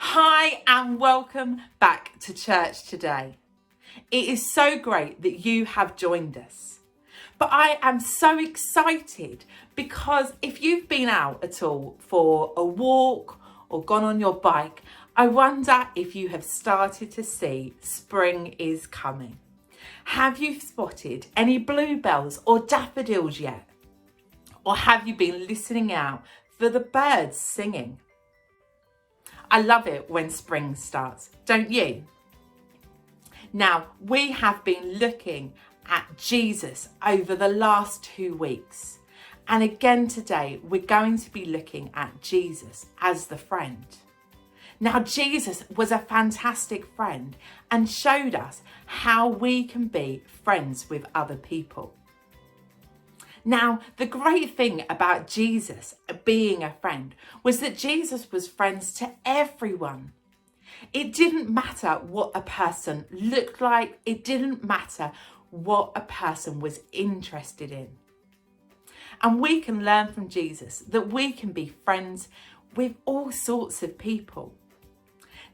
Hi and welcome back to church today. It is so great that you have joined us. But I am so excited because if you've been out at all for a walk or gone on your bike, I wonder if you have started to see spring is coming. Have you spotted any bluebells or daffodils yet? Or have you been listening out for the birds singing? I love it when spring starts, don't you? Now, we have been looking at Jesus over the last 2 weeks. And again today, we're going to be looking at Jesus as the friend. Now, Jesus was a fantastic friend and showed us how we can be friends with other people. Now, the great thing about Jesus being a friend was that Jesus was friends to everyone. It didn't matter what a person looked like. It didn't matter what a person was interested in. And we can learn from Jesus that we can be friends with all sorts of people.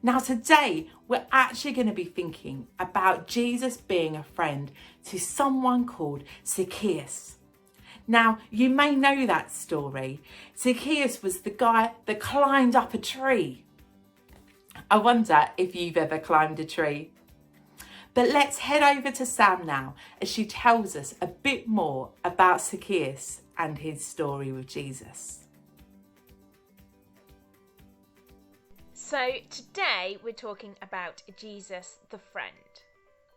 Now, today, we're actually going to be thinking about Jesus being a friend to someone called Zacchaeus. Now, you may know that story. Zacchaeus was the guy that climbed up a tree. I wonder if you've ever climbed a tree. But let's head over to Sam now as she tells us a bit more about Zacchaeus and his story with Jesus. So today we're talking about Jesus the friend.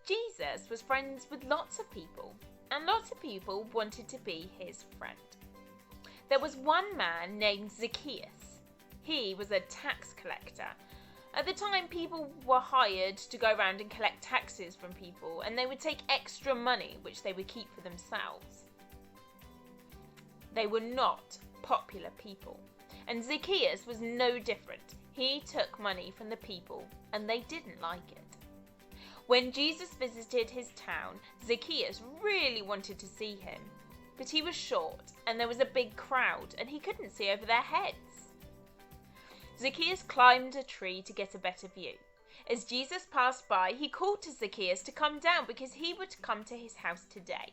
Jesus was friends with lots of people, and lots of people wanted to be his friend. There was one man named Zacchaeus. He was a tax collector. At the time, people were hired to go around and collect taxes from people, and they would take extra money which they would keep for themselves. They were not popular people, and Zacchaeus was no different. He took money from the people, and they didn't like it. When Jesus visited his town, Zacchaeus really wanted to see him, but he was short, and there was a big crowd, and he couldn't see over their heads. Zacchaeus climbed a tree to get a better view. As Jesus passed by, he called to Zacchaeus to come down because he would come to his house today.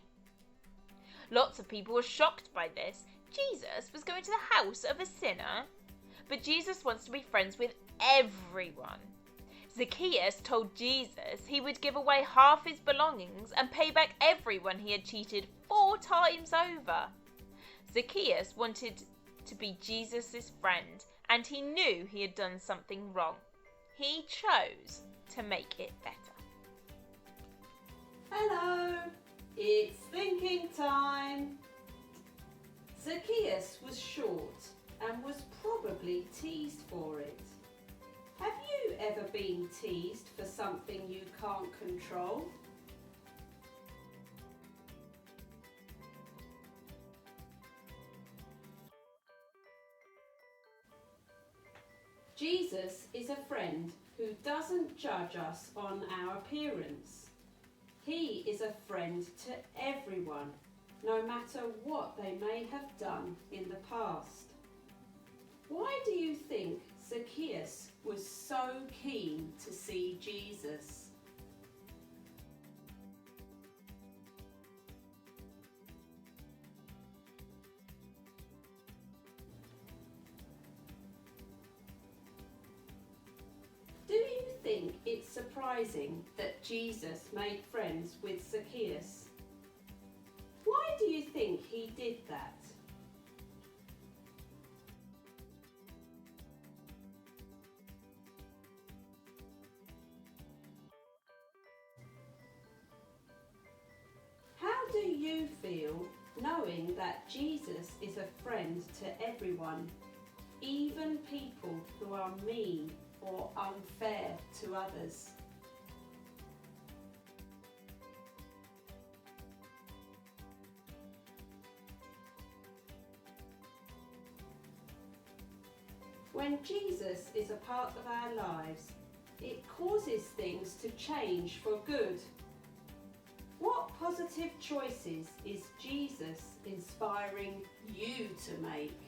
Lots of people were shocked by this. Jesus was going to the house of a sinner. But Jesus wants to be friends with everyone. Zacchaeus told Jesus he would give away half his belongings and pay back everyone he had cheated 4 times over. Zacchaeus wanted to be Jesus' friend, and he knew he had done something wrong. He chose to make it better. Hello, it's thinking time. Zacchaeus was short and was probably teased for it. Have you ever been teased for something you can't control? Jesus is a friend who doesn't judge us on our appearance. He is a friend to everyone, no matter what they may have done in the past. Why do you think Zacchaeus was so keen to see Jesus? Do you think it's surprising that Jesus made friends with Zacchaeus? Why do you think he did that? How do you feel knowing that Jesus is a friend to everyone, even people who are mean or unfair to others? When Jesus is a part of our lives, it causes things to change for good. What positive choices is Jesus inspiring you to make?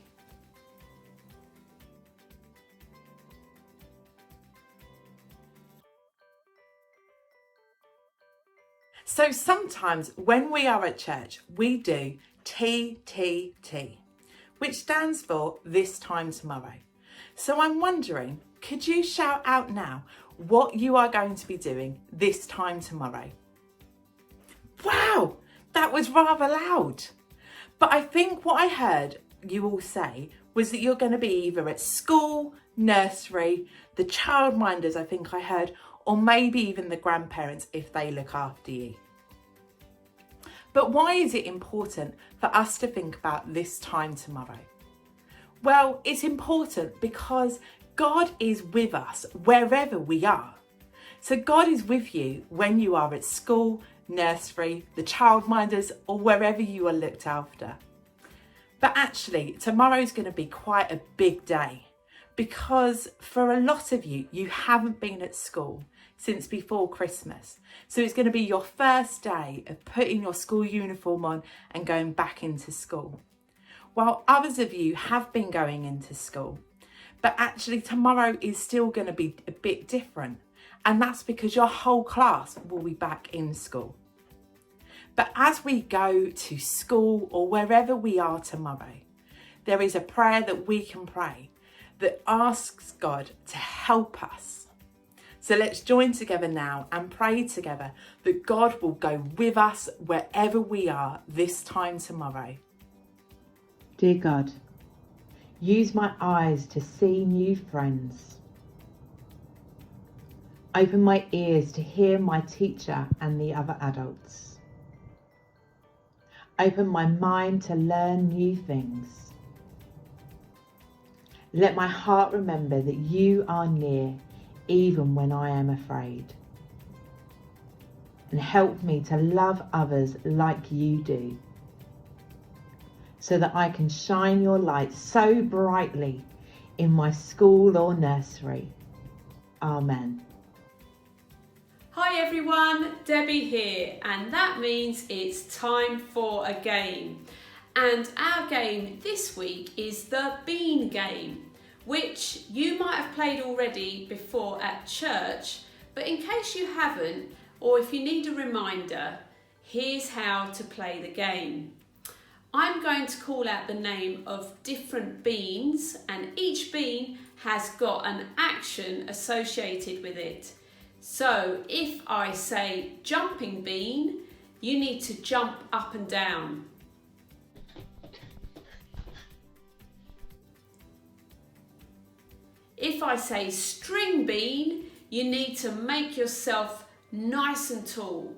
So sometimes when we are at church, we do TTT, which stands for This Time Tomorrow. So I'm wondering, could you shout out now what you are going to be doing this time tomorrow? Wow, that was rather loud. But I think what I heard you all say was that you're going to be either at school, nursery, the childminders I think I heard, or maybe even the grandparents if they look after you. But why is it important for us to think about this time tomorrow? Well, it's important because God is with us wherever we are. So God is with you when you are at school, nursery, the childminders, or wherever you are looked after. But actually, tomorrow's going to be quite a big day because for a lot of you, you haven't been at school since before Christmas. So it's going to be your first day of putting your school uniform on and going back into school. While others of you have been going into school, but actually tomorrow is still going to be a bit different. And that's because your whole class will be back in school. But as we go to school or wherever we are tomorrow, there is a prayer that we can pray that asks God to help us. So let's join together now and pray together that God will go with us wherever we are this time tomorrow. Dear God, use my eyes to see new friends. Open my ears to hear my teacher and the other adults. Open my mind to learn new things. Let my heart remember that you are near even when I am afraid. And help me to love others like you do, so that I can shine your light so brightly in my school or nursery. Amen. Hi everyone, Debbie here, and that means it's time for a game. And our game this week is the Bean Game, which you might have played already before at church, but in case you haven't, or if you need a reminder, here's how to play the game. I'm going to call out the name of different beans, and each bean has got an action associated with it. So if I say jumping bean, you need to jump up and down. If I say string bean, you need to make yourself nice and tall.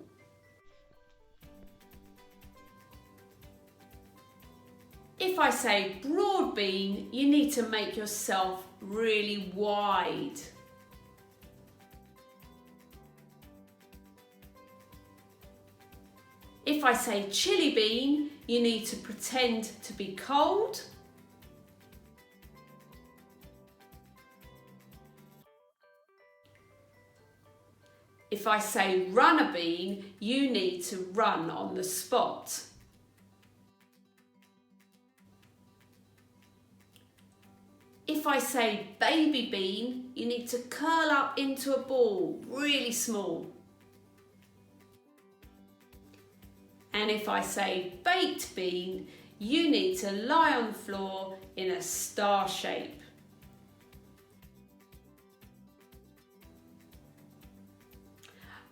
If I say broad bean, you need to make yourself really wide. If I say chili bean, you need to pretend to be cold. If I say runner bean, you need to run on the spot. If I say baby bean, you need to curl up into a ball, really small. And if I say baked bean, you need to lie on the floor in a star shape.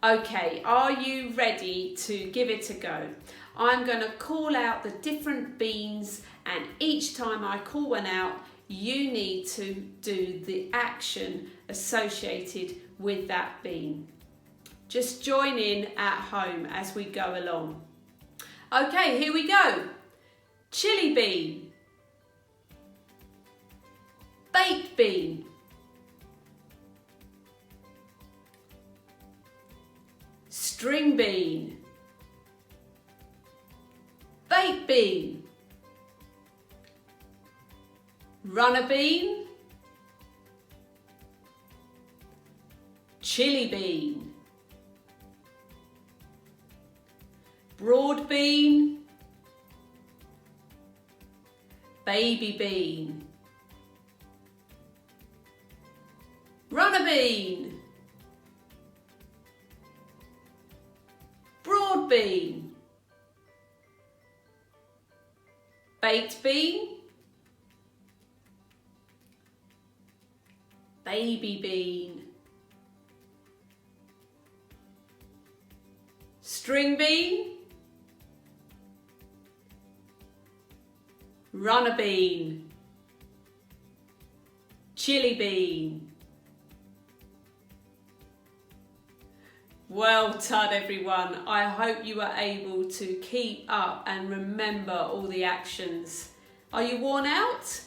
Okay, are you ready to give it a go? I'm going to call out the different beans, and each time I call one out, you need to do the action associated with that bean. Just join in at home as we go along. Okay, here we go. Chili bean, baked bean, string bean, baked bean, runner bean, chili bean, broad bean, baby bean, runner bean, broad broad bean, baked bean, baby bean, string bean, runner bean, chili bean. Well done everyone. I hope you were able to keep up and remember all the actions. Are you worn out?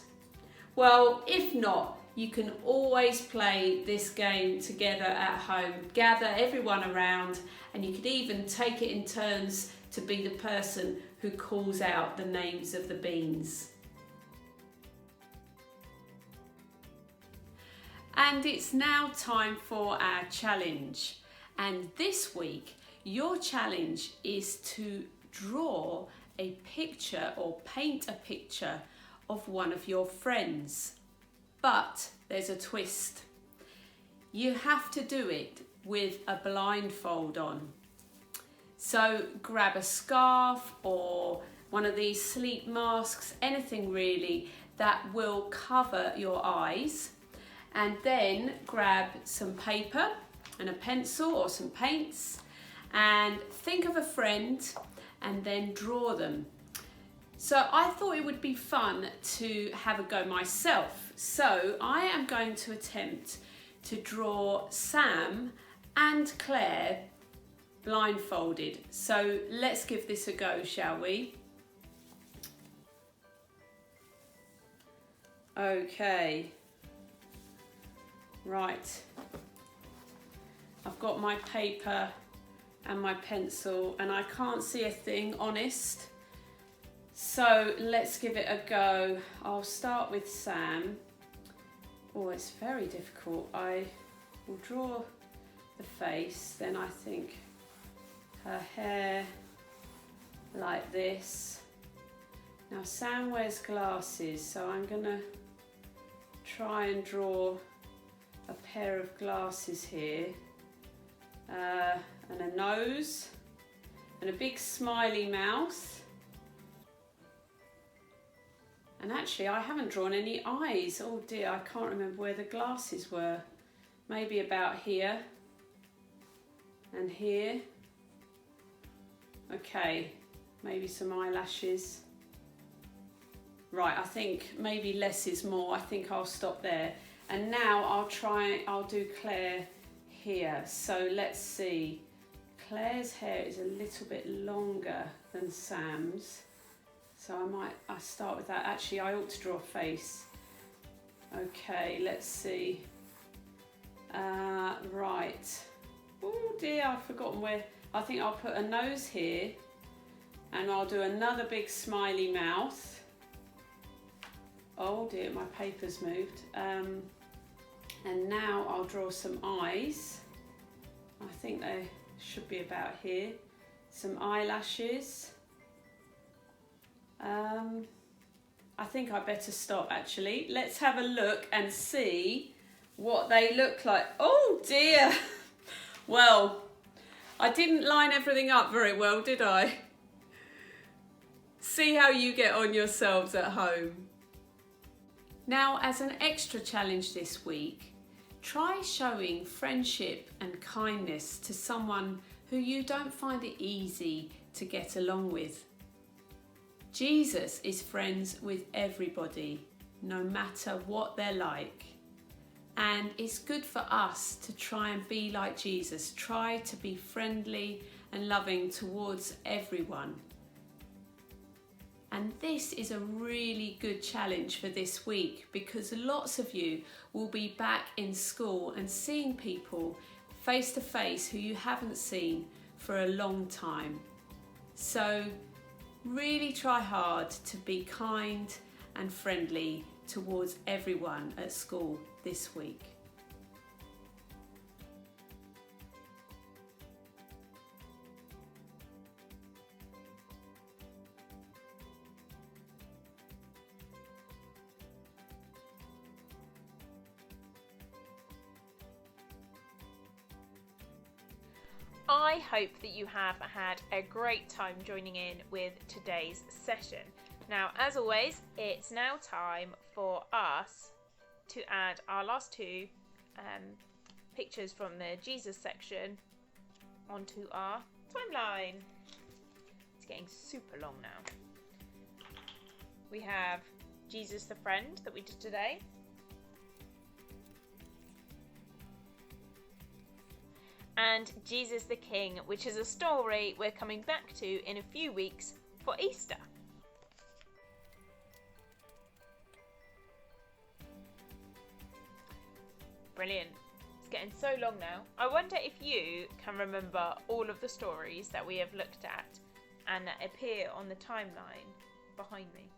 Well, if not, you can always play this game together at home. Gather everyone around, and you could even take it in turns to be the person who calls out the names of the beans. And it's now time for our challenge. And this week, your challenge is to draw a picture or paint a picture of one of your friends. But there's a twist. You have to do it with a blindfold on. So grab a scarf or one of these sleep masks, anything really that will cover your eyes. And then grab some paper and a pencil or some paints and think of a friend and then draw them. So I thought it would be fun to have a go myself. So I am going to attempt to draw Sam and Claire blindfolded. So let's give this a go, shall we? Okay. Right. I've got my paper and my pencil and I can't see a thing, honest. So let's give it a go. I'll start with Sam. Oh, it's very difficult. I will draw the face, then I think her hair like this. Now Sam wears glasses, so I'm gonna try and draw a pair of glasses here. And a nose and a big smiley mouth. And actually I haven't drawn any eyes. Oh dear, I can't remember where the glasses were. Maybe about here and here. Okay, maybe some eyelashes. Right, I think maybe less is more. I think I'll stop there. And now I'll do Claire here. So let's see. Claire's hair is a little bit longer than Sam's. So I start with that. Actually, I ought to draw a face. Okay, let's see. Right. Oh dear, I've forgotten where. I think I'll put a nose here and I'll do another big smiley mouth. Oh dear, my paper's moved. And now I'll draw some eyes. I think they should be about here. Some eyelashes. I think I better stop actually. Let's have a look and see what they look like. Oh dear. Well, I didn't line everything up very well, did I? See how you get on yourselves at home. Now, as an extra challenge this week, try showing friendship and kindness to someone who you don't find it easy to get along with. Jesus is friends with everybody, no matter what they're like. And it's good for us to try and be like Jesus. Try to be friendly and loving towards everyone. And this is a really good challenge for this week because lots of you will be back in school and seeing people face to face who you haven't seen for a long time. So really try hard to be kind and friendly towards everyone at school this week. I hope that you have had a great time joining in with today's session. Now, as always, it's now time for us to add our last two pictures from the Jesus section onto our timeline. It's getting super long now. We have Jesus the friend that we did today. And Jesus the King, which is a story we're coming back to in a few weeks for Easter. Brilliant. It's getting so long now. I wonder if you can remember all of the stories that we have looked at and that appear on the timeline behind me.